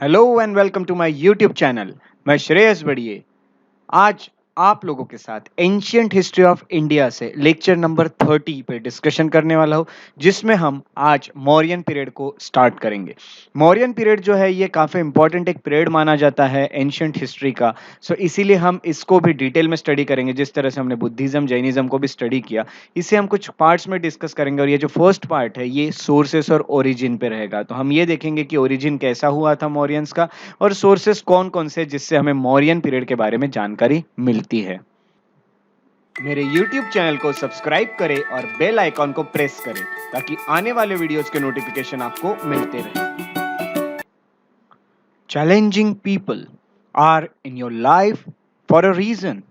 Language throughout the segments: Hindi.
Hello and welcome to my YouTube channel. मैं श्रेयस बड़िए आज आप लोगों के साथ एंशियंट हिस्ट्री ऑफ इंडिया से लेक्चर नंबर 30 पे डिस्कशन करने वाला हूँ, जिसमें हम आज मौर्यन पीरियड को स्टार्ट करेंगे। मौर्यन पीरियड जो है ये काफ़ी इंपॉर्टेंट एक पीरियड माना जाता है एंशियंट हिस्ट्री का। सो इसीलिए हम इसको भी डिटेल में स्टडी करेंगे, जिस तरह से हमने बुद्धिज्म जैनिज्म को भी स्टडी किया। इसे हम कुछ पार्ट्स में डिस्कस करेंगे और ये जो फर्स्ट पार्ट है ये सोर्सेस और ओरिजिन पे रहेगा। तो हम ये देखेंगे कि ओरिजिन कैसा हुआ था मौर्यंस का और सोर्सेस कौन कौन से जिससे हमें मौर्यन पीरियड के बारे में जानकारी मिलती है। मेरे YouTube चैनल को सब्सक्राइब करें और बेल आइकॉन को प्रेस करें ताकि आने वाले वीडियोस के नोटिफिकेशन आपको मिलते रहें। Challenging people are in your life for a reason.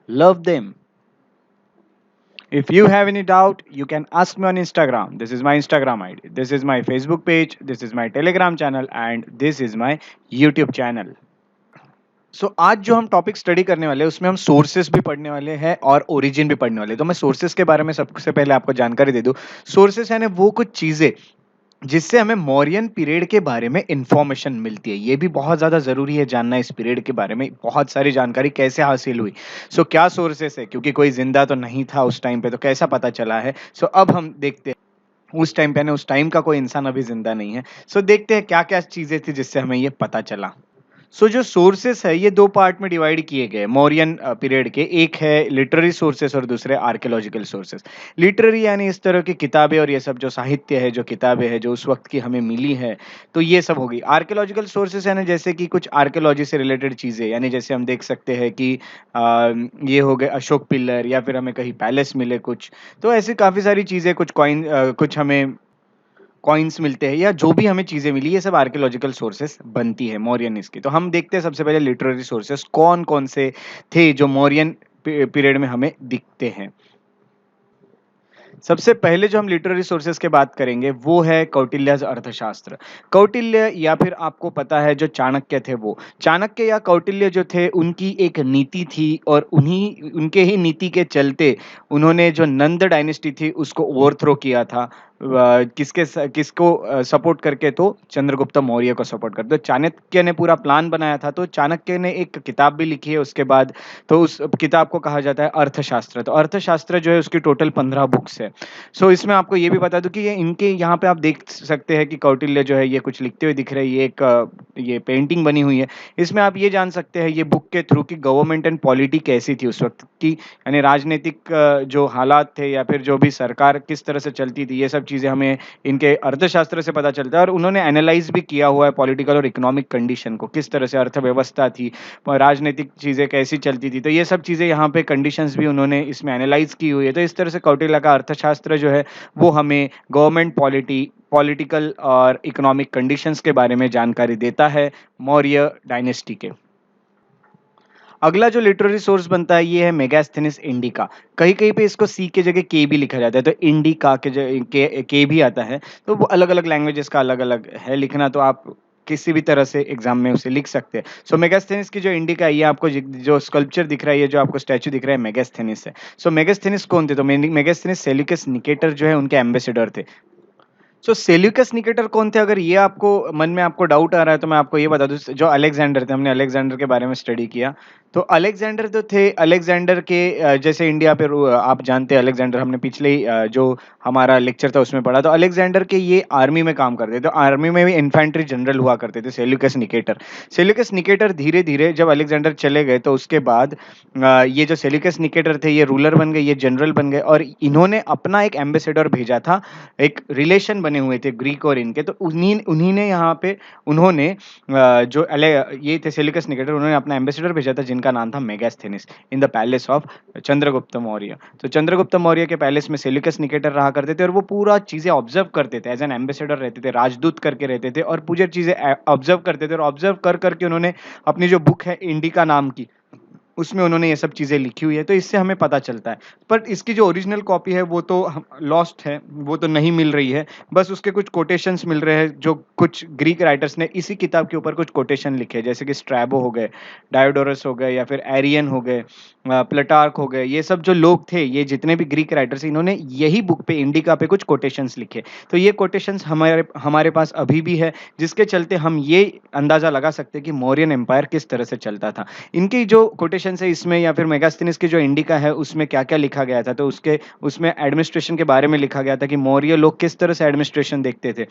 Love them. If you have any doubt, you can ask me on Instagram. This is my Instagram ID. This is my Facebook page. This is my Telegram channel. And this is my YouTube channel. आज जो हम टॉपिक स्टडी करने वाले हैं उसमें हम सोर्सेस भी पढ़ने वाले हैं और ओरिजिन भी पढ़ने वाले हैं। तो मैं सोर्सेस के बारे में सबसे पहले आपको जानकारी दे दूं। सोर्सेस यानी वो कुछ चीजें जिससे हमें मौर्यन पीरियड के बारे में इंफॉर्मेशन मिलती है। ये भी बहुत ज्यादा जरूरी है जानना इस पीरियड के बारे में, बहुत सारी जानकारी कैसे हासिल हुई। क्या सोर्सेस है, क्योंकि कोई जिंदा तो नहीं था उस टाइम पे, तो कैसा पता चला है। अब हम देखते हैं उस टाइम पे, यानी उस टाइम का कोई इंसान अभी जिंदा नहीं है। देखते हैं क्या क्या चीजें थी जिससे हमें ये पता चला। जो सोर्सेस है ये दो पार्ट में डिवाइड किए गए मौर्यन पीरियड के। एक है लिटरेरी सोर्सेस और दूसरे आर्कियोलॉजिकल सोर्सेस। लिटरेरी यानी इस तरह की किताबें और ये सब जो साहित्य है, जो किताबें है जो उस वक्त की हमें मिली है, तो ये सब होगी। आर्कियोलॉजिकल सोर्सेस यानी जैसे कि कुछ आर्कियोलॉजी से रिलेटेड चीजें, यानी जैसे हम देख सकते हैं कि ये हो गए अशोक पिलर, या फिर हमें कहीं पैलेस मिले कुछ। तो ऐसी काफी सारी चीजें, कुछ कॉइन, कुछ हमें कॉइन्स मिलते हैं, या जो भी हमें चीजें मिली, ये सब आर्कियोलॉजिकल सोर्सेस बनती है मौर्यन इसकी। तो हम देखते हैं सबसे पहले लिटरेरी सोर्सेस कौन कौन से थे जो मौर्यन पीरियड में हमें दिखते हैं। सबसे पहले जो हम लिटरेरी सोर्सेस के बात करेंगे वो है कौटिल्यज अर्थशास्त्र। कौटिल्य, या फिर आपको पता है जो चाणक्य थे, वो चाणक्य या कौटिल्य जो थे उनकी एक नीति थी, और उन्हीं उनके ही नीति के चलते उन्होंने जो नंद डायनेस्टी थी उसको ओवरथ्रो किया था। किसको सपोर्ट करके, तो चंद्रगुप्त मौर्य को सपोर्ट करते। तो चाणक्य ने पूरा प्लान बनाया था, तो चाणक्य ने एक किताब भी लिखी है उसके बाद। तो उस किताब को कहा जाता है अर्थशास्त्र। तो अर्थशास्त्र जो है उसकी टोटल 15 बुक्स है। इसमें आपको ये भी बता दूं कि ये इनके यहाँ पे आप देख सकते हैं कि कौटिल्य जो है ये कुछ लिखते हुए दिख रहे हैं। ये एक ये पेंटिंग बनी हुई है। इसमें आप ये जान सकते हैं ये बुक के थ्रू की गवर्नमेंट एंड पॉलिटी कैसी थी उस वक्त की, यानी राजनीतिक जो हालात थे या फिर जो भी सरकार किस तरह से चलती थी, ये सब चीजें हमें इनके अर्थशास्त्र से पता चलता है। और उन्होंने एनालाइज भी किया हुआ है पॉलिटिकल और इकोनॉमिक कंडीशन को, किस तरह से अर्थव्यवस्था थी, राजनीतिक चीजें कैसी चलती थी। तो ये सब चीजें यहाँ पे कंडीशंस भी उन्होंने इसमें एनालाइज की हुई है। तो इस तरह से कौटिल्य का अर्थशास्त्र जो है वो हमें गवर्नमेंट पॉलिटिकल और इकोनॉमिक कंडीशंस के बारे में जानकारी देता है मौर्य डायनेस्टी के। अगला जो लिटरेरी सोर्स बनता है ये है मेगास्थेनिस इंडिका। कहीं कहीं पे इसको सी के जगह के भी लिखा जाता है, तो इंडिका के भी आता है। तो वो अलग अलग लैंग्वेजेस का अलग अलग है लिखना, तो आप किसी भी तरह से एग्जाम में उसे लिख सकते हैं। मेगास्थेनिस की जो इंडिका है, ये आपको जो स्कल्पचर दिख रहा है, ये जो आपको स्टैचू दिख रहा है, मेगास्थेनिस है। मेगास्थेनिस कौन थे, तो मेगास्थेनिस सेल्यूकस निकेटर जो है उनके एम्बेसडर थे। सेल्यूकस निकेटर कौन थे, अगर ये आपको मन में आपको डाउट आ रहा है तो मैं आपको ये बता दूं, जो अलेक्जेंडर थे, हमने अलेक्जेंडर के बारे में स्टडी किया। तो अलेक्जेंडर जो थे, अलेक्जेंडर के जैसे इंडिया पे आप जानते हैं अलेक्जेंडर, हमने पिछले ही जो हमारा लेक्चर था उसमें पढ़ा। तो अलेक्जेंडर के ये आर्मी में काम करते थे, तो आर्मी में भी इन्फेंट्री जनरल हुआ करते थे सेल्यूकस निकेटर। सेल्यूकस निकेटर धीरे धीरे जब अलेक्जेंडर चले गए तो उसके बाद ये जो सेल्यूकस निकेटर थे ये रूलर बन गए, ये जनरल बन गए, और इन्होंने अपना एक एम्बेसडर भेजा था। एक रिलेशन बने हुए थे ग्रीक और इनके, तो उन्हीं उन्हीं ने यहाँ पे उन्होंने ये थे सेल्यूकस निकेटर, उन्होंने अपना एम्बेसडर भेजा था जिनका नाम था Megasthenes, in the palace of Chandragupta Maurya. तो चंद्रगुप्त मौर्य के पैलेस में सेल्यूकस निकेटर रहा करते थे, और वो पूरा चीजें ऑब्जर्व करते थे, एज एन एम्बेसडर रहते थे, राजदूत करके रहते थे, और पूरी चीजें ऑब्जर्व करते थे। और ऑब्जर्व कर करके उन्होंने अपनी जो बुक है इंडिका नाम की, उसमें उन्होंने ये सब चीज़ें लिखी हुई है, तो इससे हमें पता चलता है। पर इसकी जो ओरिजिनल कॉपी है वो तो लॉस्ट है, वो तो नहीं मिल रही है। बस उसके कुछ कोटेशंस मिल रहे हैं जो कुछ ग्रीक राइटर्स ने इसी किताब के ऊपर कुछ कोटेशन लिखे हैं, जैसे कि स्ट्रैबो हो गए, डायोडोरस हो गए या फिर एरियन हो गए, प्लटार्क हो गए। ये सब जो लोग थे, ये जितने भी ग्रीक राइटर्स हैं, इन्होंने यही बुक पे इंडिका पे कुछ कोटेशंस लिखे। तो ये कोटेशंस हमारे हमारे पास अभी भी है, जिसके चलते हम ये अंदाज़ा लगा सकते हैं कि मौर्यन एम्पायर किस तरह से चलता था। इनकी जो कोटेशंस है इसमें या फिर मेगास्थनीज की जो इंडिका है उसमें क्या-क्या लिखा गया था, तो उसके उसमें एडमिनिस्ट्रेशन के बारे में लिखा गया था कि मौर्य लोग किस तरह से एडमिनिस्ट्रेशन देखते थे।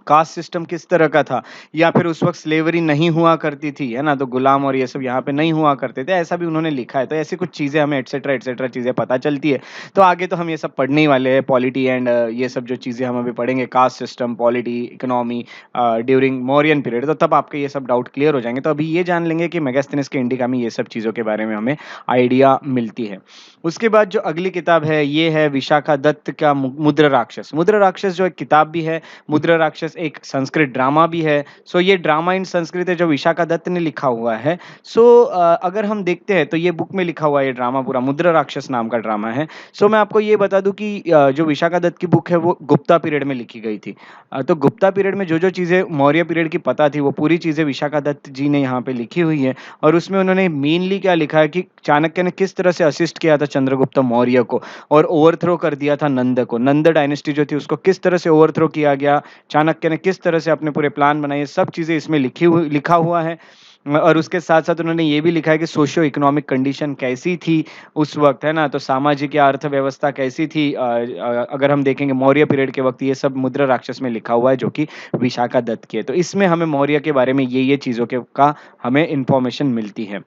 कास्ट सिस्टम किस तरह का था, या फिर उस वक़्त स्लेवरी नहीं हुआ करती थी, है ना? तो गुलाम और ये सब यहाँ पे नहीं हुआ करते थे, ऐसा भी उन्होंने लिखा है। तो ऐसी कुछ चीज़ें हमें एटसेट्रा चीज़ें पता चलती है। तो आगे तो हम ये सब पढ़ने ही वाले हैं, पॉलिटी एंड ये सब जो चीज़ें हम अभी पढ़ेंगे, caste system, polity, economy during Mauryan period, तो तब आपके ये सब डाउट क्लियर हो जाएँगे। तो अभी ये जान लेंगे कि मेगास्थनीज के इंडिका में ये सब चीज़ों के बारे में हमें आइडिया मिलती है। उसके बाद जो अगली किताब है, ये है विशाखा दत्त का मुद्रा राक्षस। मुद्रा राक्षस जो एक किताब भी है, मुद्रा राक्षस एक संस्कृत ड्रामा भी है। सो ये ड्रामा इन संस्कृत है जो विशाखा दत्त ने लिखा हुआ है। सो अगर हम देखते हैं तो ये बुक में लिखा हुआ है, ये ड्रामा पूरा मुद्रा राक्षस नाम का ड्रामा है। सो मैं आपको ये बता दूं कि जो विशाखा दत्त की बुक है वो गुप्ता पीरियड में लिखी गई थी। तो गुप्ता पीरियड में जो चीज़ें मौर्य पीरियड की पता थी वो पूरी चीज़ें विशाखा दत्त जी ने यहाँ पे लिखी हुई है। और उसमें उन्होंने मेनली क्या लिखा है कि चाणक्य ने किस तरह से असिस्ट किया था चंद्रगुप्त मौर्य को और ओवरथ्रो कर दिया था नंद को। नंद डायनेस्टी जो थी उसको किस तरह से ओवरथ्रो किया गया, चाणक्य ने किस तरह से अपने पूरे प्लान बनाए, ये सब चीज़ें इसमें लिखा हुआ है। और उसके साथ-साथ उन्होंने ये भी लिखा है कि सोशियो इकोनॉमिक कंडीशन कैसी थी उस वक़्त, है ना? तो सामाजिक या अर्थव्यवस्था कैसी थी, अगर हम देखेंगे मौर्य पीरियड के वक़्त, ये सब मुद्रा राक्षस में लिखा हुआ है जो कि विशाखा दत्त की है। तो इसमें हमें मौर्य के बारे में ये चीज़ों के का हमें इन्फॉर्मेशन मिलती है।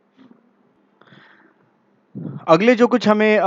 अगले जो कुछ हमें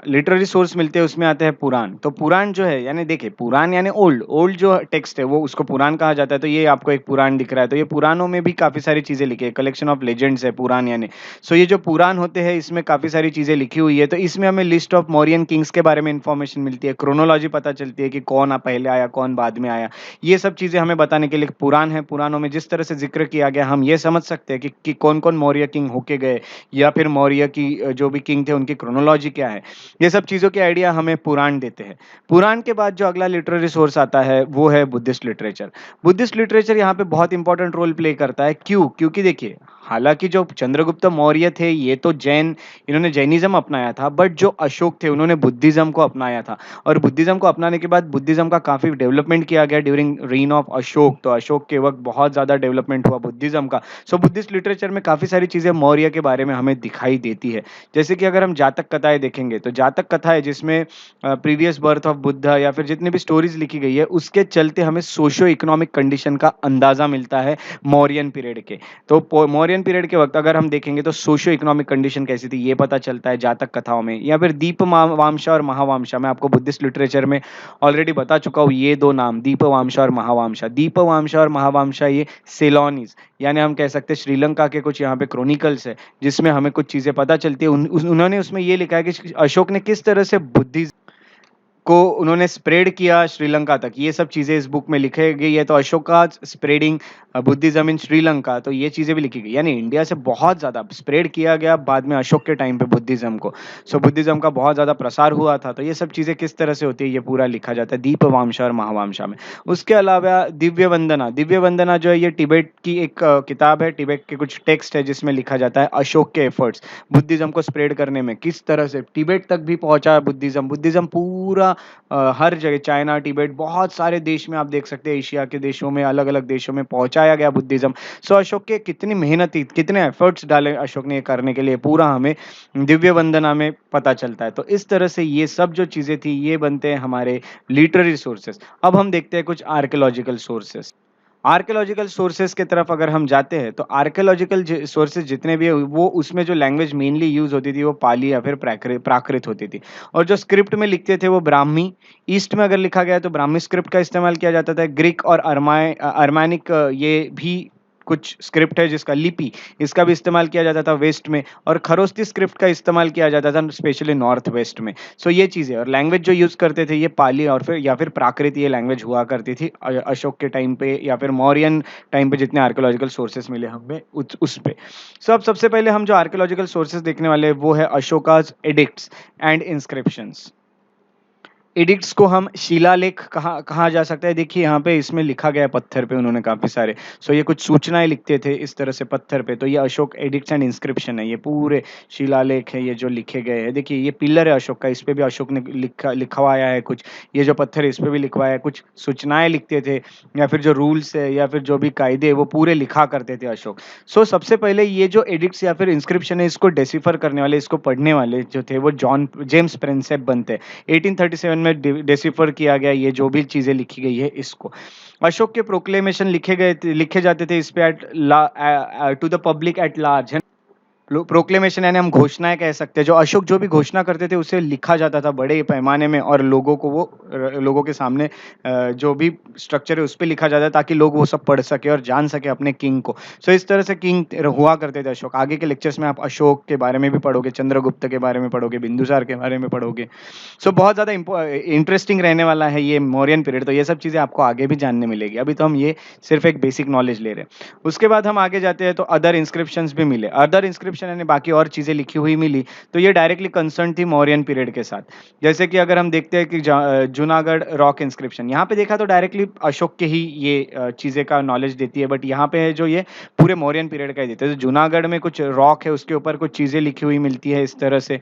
लिटरेरी सोर्स मिलते हैं उसमें आते हैं पुराण। तो पुराण जो है यानी देखिए पुराण यानी ओल्ड ओल्ड जो टेक्स्ट है वो उसको पुराण कहा जाता है। तो ये आपको एक पुराण दिख रहा है। तो ये पुराणों में भी काफ़ी सारी चीज़ें लिखी है, कलेक्शन ऑफ लेजेंड्स है पुराण यानी। सो ये जो पुराण होते हैं इसमें काफ़ी सारी चीज़ें लिखी हुई है। तो इसमें हमें लिस्ट ऑफ मौर्यन किंग्स के बारे में इन्फॉर्मेशन मिलती है, क्रोनोलॉजी पता चलती है कि कौन पहले आया, कौन बाद में आया। ये सब चीज़ें हमें बताने के लिए पुराण है। पुराणों में जिस तरह से ज़िक्र किया गया हम ये समझ सकते हैं कि कौन-कौन मौर्य किंग होके गए या फिर मौर्य की जो भी किंग थे उनकी क्रोनोलॉजी क्या है। ये सब चीज़ों के आइडिया हमें पुराण देते हैं। पुराण के बाद जो अगला लिटरेरी सोर्स आता है वो है बुद्धिस्ट लिटरेचर। बुद्धिस्ट लिटरेचर यहाँ पे बहुत इंपॉर्टेंट रोल प्ले करता है। क्यों? क्योंकि देखिए हालाँकि जो चंद्रगुप्त मौर्य थे ये तो इन्होंने जैनिज़्म अपनाया था, बट जो अशोक थे उन्होंने बुद्धिज़्म को अपनाया था। और बुद्धिज़्म को अपनाने के बाद बुद्धिज़्म का काफ़ी डेवलपमेंट किया गया ड्यूरिंग रेन ऑफ अशोक। तो अशोक के वक़्त बहुत ज़्यादा डेवलपमेंट हुआ बुद्धिज़्म का। सो बुद्धिस्ट लिटरेचर में काफ़ी सारी चीज़ें मौर्य के बारे में हमें दिखाई देती है। जैसे कि अगर हम जातक कथाएँ देखेंगे, तो जातक कथाएँ जिसमें प्रीवियस बर्थ ऑफ बुद्ध या फिर जितनी भी स्टोरीज़ लिखी गई है, उसके चलते हमें सोशियो इकोनॉमिक कंडीशन का अंदाज़ा मिलता है मौर्यन पीरियड के। तो मौर्यन पीरियड के वक़्त अगर हम देखेंगे तो सोशियो इकोनॉमिक कंडीशन कैसी थी, ये पता चलता है जातक कथाओं में। या फिर वामशा और महावामशा, मैं आपको बुद्धिस्ट लिटरेचर में ऑलरेडी बता चुका हूँ ये 2 नाम, दीपवामशा और महावामशा। दीपवामशा और महावामशा ये सेलोनीज़ यानी हम कह सकते हैं श्रीलंका के कुछ यहाँ पे क्रॉनिकल्स है, जिसमें हमें कुछ चीज़ें पता चलती है। उन्होंने उसमें ये लिखा है कि अशोक ने किस तरह से बुद्धिज़्म को उन्होंने स्प्रेड किया श्रीलंका तक, ये सब चीज़ें इस बुक में लिखी गई है। तो अशोका स्प्रेडिंग बुद्धिज़्म इन श्रीलंका, तो ये चीज़ें भी लिखी गई। यानी इंडिया से बहुत ज़्यादा स्प्रेड किया गया बाद में अशोक के टाइम पे बुद्धिज़्म को। सो बुद्धिज़्म का बहुत ज़्यादा प्रसार हुआ था। तो ये सब चीज़ें किस तरह से होती है, ये पूरा लिखा जाता है दीपवामशा और महावामशा में। उसके अलावा दिव्य वंदना जो है ये तिब्बत की एक किताब है, तिब्बत के कुछ टेक्स्ट है जिसमें लिखा जाता है अशोक के एफर्ट्स बुद्धिज़्म को स्प्रेड करने में, किस तरह से तिब्बत तक भी पहुँचा बुद्धिज़्म। बुद्धिज़्म पूरा हर जगह चाइना, तिब्बत बहुत सारे देश में आप देख सकते हैं, एशिया के देशों में, अलग-अलग देशों में पहुँचाया गया बुद्धिज़्म। सो अशोक के कितनी मेहनत थी, कितने एफर्ट्स डाले अशोक ने ये करने के लिए, पूरा हमें दिव्य वंदना में पता चलता है। तो इस तरह से ये सब जो चीज़ें थी, ये बनते हैं हमारे लिटरेरी सोर्सेज़। अब हम देखते हैं कुछ आर्कियोलॉजिकल सोर्सेज़। आर्कियोलॉजिकल सोर्सेज़ की तरफ अगर हम जाते हैं, तो आर्कियोलॉजिकल सोर्सेज़ जितने भी हैं, वो उसमें जो लैंग्वेज मेनली यूज़ होती थी, वो पाली या फिर प्राकृत होती थी। और जो स्क्रिप्ट में लिखते थे, वो ब्राह्मी। ईस्ट में अगर लिखा गया है, तो ब्राह्मी स्क्रिप्ट का इस्तेमाल किया जाता था। ग्रीक और अरमानिक ये भी कुछ स्क्रिप्ट है जिसका लिपि, इसका भी इस्तेमाल किया जाता था वेस्ट में, और खरोस्ती स्क्रिप्ट का इस्तेमाल किया जाता था स्पेशली नॉर्थ वेस्ट में। सो ये चीज़ें, और लैंग्वेज जो यूज़ करते थे ये पाली और फिर या फिर प्राकृत ये लैंग्वेज हुआ करती थी अशोक के टाइम पे या फिर मौर्यन टाइम पे जितने आर्कियोलॉजिकल सोर्सेस मिले हमें उस पे। सो अब सबसे पहले हम जो आर्कियोलॉजिकल सोर्सेस देखने वाले हैं वो है Ashoka's addicts and inscriptions. Addicts को हम शिलालेख कहा कहा जा सकता है। देखिए यहाँ पे इसमें लिखा गया है पत्थर पे उन्होंने काफ़ी सारे। सो ये कुछ सूचनाएँ लिखते थे इस तरह से पत्थर पे, तो ये अशोक एडिक्ट्स एंड इंस्क्रिप्शन है। ये पूरे शिलालेख है ये जो लिखे गए हैं। देखिए ये पिलर है अशोक का, इस पे भी अशोक ने लिखवाया है कुछ। ये जो पत्थर है इस पे भी लिखवाया है, कुछ सूचनाएँ लिखते थे या फिर जो रूल्स है या फिर जो भी कायदे हैं वो पूरे लिखा करते थे अशोक। सो सबसे पहले ये जो एडिक्ट्स या फिर इंस्क्रिप्शन है इसको डेसिफर करने वाले, इसको पढ़ने वाले जो थे वो जेम्स प्रिंसेप बनते हैं। 1837 में डेसिफर किया गया ये जो भी चीज़ें लिखी गई है इसको। अशोक के प्रोक्लेमेशन लिखे जाते थे इस पे to the public at large, है। प्रोक्लेमेशन यानी हम घोषणाएं कह सकते हैं। जो अशोक जो भी घोषणा करते थे उसे लिखा जाता था बड़े पैमाने में और लोगों को वो लोगों के सामने जो भी स्ट्रक्चर है उस पे लिखा जाता है ताकि लोग वो सब पढ़ सके और जान सके अपने किंग को। सो इस तरह से किंग हुआ करते थे अशोक। आगे के लेक्चर्स में आप अशोक के बारे में भी पढ़ोगे, चंद्रगुप्त के बारे में पढ़ोगे, बिंदुसार के बारे में पढ़ोगे। सो बहुत ज़्यादा इंटरेस्टिंग रहने वाला है ये मौर्यन पीरियड। तो ये सब चीज़ें आपको आगे भी जानने मिलेगी। अभी तो हम ये सिर्फ एक बेसिक नॉलेज ले रहे हैं। उसके बाद हम आगे जाते हैं तो अदर इंस्क्रिप्शंस भी मिले। अदर इंस्क्रिप्शन यानी बाकी और चीज़ें लिखी हुई मिली, तो ये डायरेक्टली कंसर्न थी मौर्यन पीरियड के साथ। जैसे कि अगर हम देखते हैं कि जूनागढ़ रॉक इंस्क्रिप्शन, यहाँ पे देखा तो डायरेक्टली अशोक के ही ये चीज़ें का नॉलेज देती है, बट यहाँ पे है जो ये पूरे मौर्यन पीरियड का ही देते हैं। तो जूनागढ़ में कुछ रॉक है उसके ऊपर कुछ चीज़ें लिखी हुई मिलती है इस तरह से।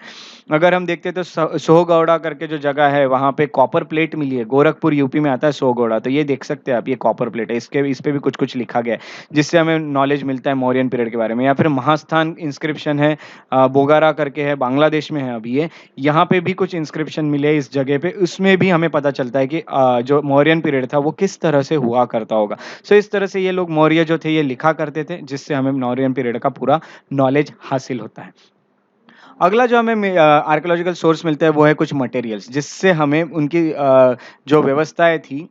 अगर हम देखते हैं तो सोहगौड़ा करके जो जगह है वहाँ पे कॉपर प्लेट मिली है। गोरखपुर यूपी में आता है सोहगौड़ा, तो ये देख सकते हैं आप, ये कॉपर प्लेट है। इस पे भी कुछ लिखा गया है जिससे हमें नॉलेज मिलता है मौर्यन पीरियड के बारे में। या फिर महास्थान इंस्क्रिप्शन है, बोगारा करके है, बांग्लादेश में है अभी ये। यहाँ पे भी कुछ इंस्क्रिप्शन मिले इस जगह पे, उसमें भी हमें पता चलता है कि जो मौर्यन पीरियड था वो किस तरह से हुआ करता होगा। सो इस तरह से ये लोग मौर्य जो थे ये लिखा करते थे जिससे हमें मौर्यन पीरियड का पूरा नॉलेज हासिल होता है। अगला जो हमें आर्कियोलॉजिकल सोर्स मिलता है वो है कुछ मटेरियल्स जिससे हमें उनकी जो व्यवस्थाएं थी,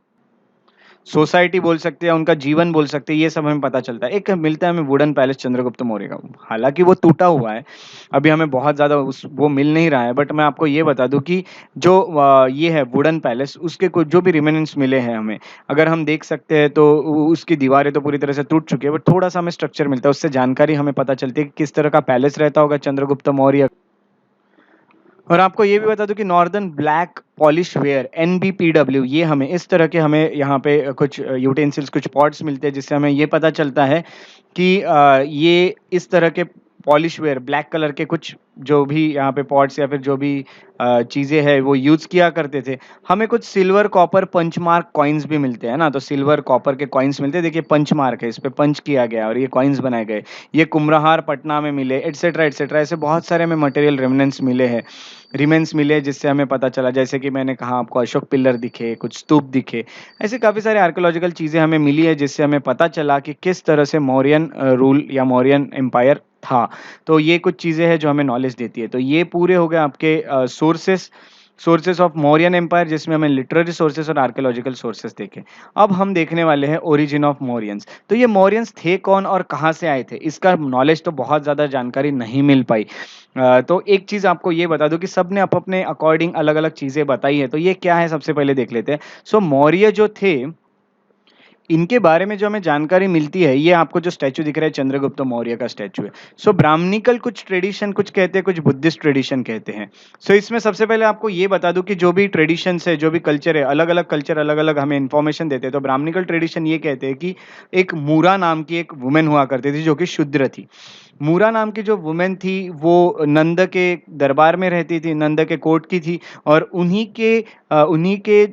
सोसाइटी बोल सकते हैं, उनका जीवन बोल सकते हैं, ये सब हमें पता चलता है। एक मिलता है हमें वुडन पैलेस चंद्रगुप्त मौर्य का, हालांकि वो टूटा हुआ है, अभी हमें बहुत ज़्यादा उस वो मिल नहीं रहा है, बट मैं आपको ये बता दूं कि जो ये है वुडन पैलेस, उसके कुछ जो भी रिमेनेंट्स मिले हैं हमें, अगर हम देख सकते हैं तो उसकी दीवारें तो पूरी तरह से टूट चुकी है, बट थोड़ा सा हमें स्ट्रक्चर मिलता है, उससे जानकारी हमें पता चलती है कि किस तरह का पैलेस रहता होगा चंद्रगुप्त मौर्य। और आपको ये भी बता दूं कि northern black polish ware NBPW, ये हमें इस तरह के हमें यहाँ पे कुछ यूटेंसिल्स, कुछ पॉट्स मिलते हैं जिससे हमें ये पता चलता है कि ये इस तरह के पॉलिश वेयर ब्लैक कलर के कुछ जो भी यहाँ पे पॉट्स या फिर जो भी चीज़ें हैं वो यूज़ किया करते थे। हमें कुछ सिल्वर कॉपर पंचमार्क कॉइन्स भी मिलते हैं ना, तो सिल्वर कॉपर के कॉइन्स मिलते हैं। देखिए पंचमार्क है, इस पे पंच किया गया और ये कॉइन्स बनाए गए। ये कुम्हरार पटना में मिले, एटसेट्रा एटसेट्रा, ऐसे बहुत सारे हमें मटेरियल रेमिनेंट्स मिले हैं, रिमेन्स मिले जिससे हमें पता चला। जैसे कि मैंने कहा आपको अशोक पिलर दिखे, कुछ स्तूप दिखे, ऐसे काफ़ी सारे आर्कियोलॉजिकल चीज़ें हमें मिली है जिससे हमें पता चला कि किस तरह से मौर्यन रूल या मौर्यन एम्पायर था। तो ये कुछ चीज़ें हैं जो हमें नॉलेज देती है। तो ये पूरे हो गए आपके सोर्सेस ऑफ मौर्यन एम्पायर, जिसमें हमें लिटरेरी सोर्सेस और आर्कियोलॉजिकल सोर्सेस देखे। अब हम देखने वाले हैं ओरिजिन ऑफ मौर्यंस। तो ये मौर्यंस थे कौन और कहाँ से आए थे, इसका नॉलेज तो बहुत ज़्यादा जानकारी नहीं मिल पाई। तो एक चीज़ आपको ये बता दूं कि सब ने अपने अकॉर्डिंग अलग अलग चीज़ें बताई है। तो ये क्या है सबसे पहले देख लेते हैं। सो मौर्य जो थे, इनके बारे में जो हमें जानकारी मिलती है, ये आपको जो स्टैचू दिख रहा है चंद्रगुप्त मौर्य का स्टैचू है। सो ब्राह्मणिकल कुछ ट्रेडिशन कुछ कहते हैं, कुछ बुद्धिस्ट ट्रेडिशन कहते हैं। सो इसमें सबसे पहले आपको ये बता दूं कि जो भी ट्रेडिशंस है, जो भी कल्चर है, अलग अलग कल्चर अलग अलग हमें इन्फॉर्मेशन देते हैं। तो ब्राह्मणिकल ट्रेडिशन ये कहते हैं कि एक मूरा नाम की एक वुमेन हुआ करती थी जो कि शूद्र थी। मूरा नाम की जो वुमेन थी वो नंद के दरबार में रहती थी, नंद के कोर्ट की थी, और उन्हीं के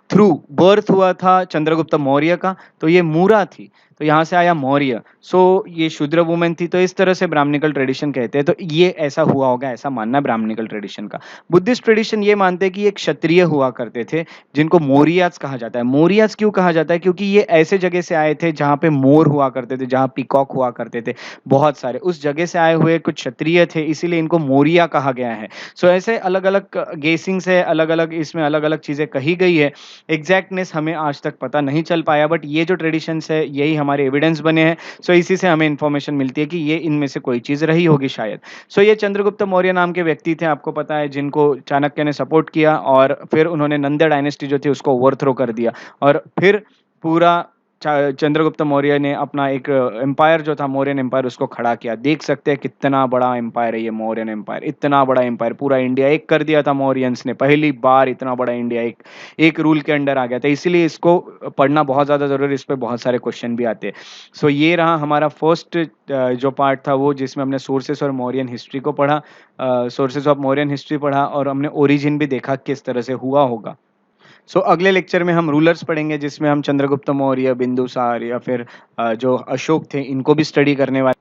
थ्रू बर्थ हुआ था चंद्रगुप्त मौर्य का। तो ये मूरा थी, तो यहाँ से आया मौर्य। सो ये शूद्र वुमेन थी, तो इस तरह से ब्राह्मणिकल ट्रेडिशन कहते हैं। तो ये ऐसा हुआ होगा, ऐसा मानना ब्राह्मणिकल ट्रेडिशन का। बुद्धिस्ट ट्रेडिशन ये मानते हैं कि एक क्षत्रिय हुआ करते थे जिनको मौर्यास कहा जाता है। मौर्यास क्यों कहा जाता है, क्योंकि ये ऐसे जगह से आए थे जहाँ पे मोर हुआ करते थे, जहाँ पिकॉक हुआ करते थे बहुत सारे, उस जगह से आए हुए कुछ क्षत्रिय थे, इसीलिए इनको मौर्या कहा गया है। सो ऐसे अलग अलग गेसिंग्स है, अलग अलग इसमें अलग अलग चीजें कही गई है। एग्जैक्टनेस हमें आज तक पता नहीं चल पाया, बट ये जो ट्रेडिशंस है यही हमारे एविडेंस बने हैं। सो इसी से हमें इन्फॉर्मेशन मिलती है कि ये इनमें से कोई चीज़ रही होगी शायद। सो ये चंद्रगुप्त मौर्य नाम के व्यक्ति थे, आपको पता है, जिनको चाणक्य ने सपोर्ट किया और फिर उन्होंने नंदा डायनेस्टी जो थी उसको ओवरथ्रो कर दिया और फिर पूरा चंद्रगुप्त मौर्य ने अपना एक एम्पायर जो था, मौर्यन एम्पायर, उसको खड़ा किया। देख सकते हैं कितना बड़ा एम्पायर है ये मौर्यन एम्पायर, इतना बड़ा एम्पायर, पूरा इंडिया एक कर दिया था मौर्यंस ने। पहली बार इतना बड़ा इंडिया एक एक रूल के अंडर आ गया था, इसीलिए इसको पढ़ना बहुत ज़्यादा ज़रूरी है, इस पे बहुत सारे क्वेश्चन भी आते हैं। सो ये रहा हमारा फर्स्ट जो पार्ट था वो, जिसमें हमने सोर्सेस और मौर्यन हिस्ट्री को पढ़ा, सोर्सेस ऑफ मौर्यन हिस्ट्री पढ़ा और हमने ओरिजिन भी देखा किस तरह से हुआ होगा। सो अगले लेक्चर में हम रूलर्स पढ़ेंगे, जिसमें हम चंद्रगुप्त मौर्य, बिंदुसार या फिर जो अशोक थे, इनको भी स्टडी करने वाले।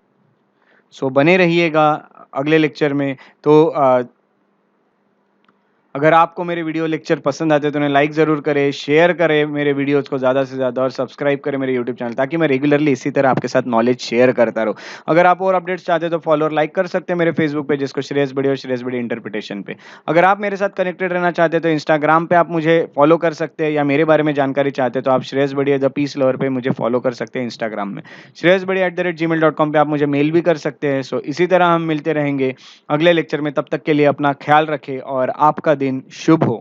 सो बने रहिएगा अगले लेक्चर में। तो अगर आपको मेरे वीडियो लेक्चर पसंद आते हैं तो उन्हें लाइक ज़रूर करें, शेयर करें मेरे वीडियोज़ को ज़्यादा से ज़्यादा और सब्सक्राइब करें मेरे यूट्यूब चैनल, ताकि मैं रेगुलरली इसी तरह आपके साथ नॉलेज शेयर करता रहूँ। अगर आप और अपडेट्स चाहते हैं तो फॉलो और लाइक कर सकते हैं मेरे फेसबुक पेज, जिसको श्रेयस बड़ी और श्रेयस बड़ी इंटरप्रिटेशन पे। अगर आप मेरे साथ कनेक्टेड रहना चाहते हैं तो इंस्टाग्राम पे आप मुझे फॉलो कर सकते हैं, या मेरे बारे में जानकारी चाहते हैं तो आप श्रेयस बड़ी द पीस लवर पे मुझे फॉलो कर सकते हैं इंस्टाग्राम में। श्रेयस बड़ी @gmail.com पे आप मुझे मेल भी कर सकते हैं। सो इसी तरह हम मिलते रहेंगे अगले लेक्चर में। तब तक के लिए अपना ख्याल रखें और आपका दिन शुभ हो।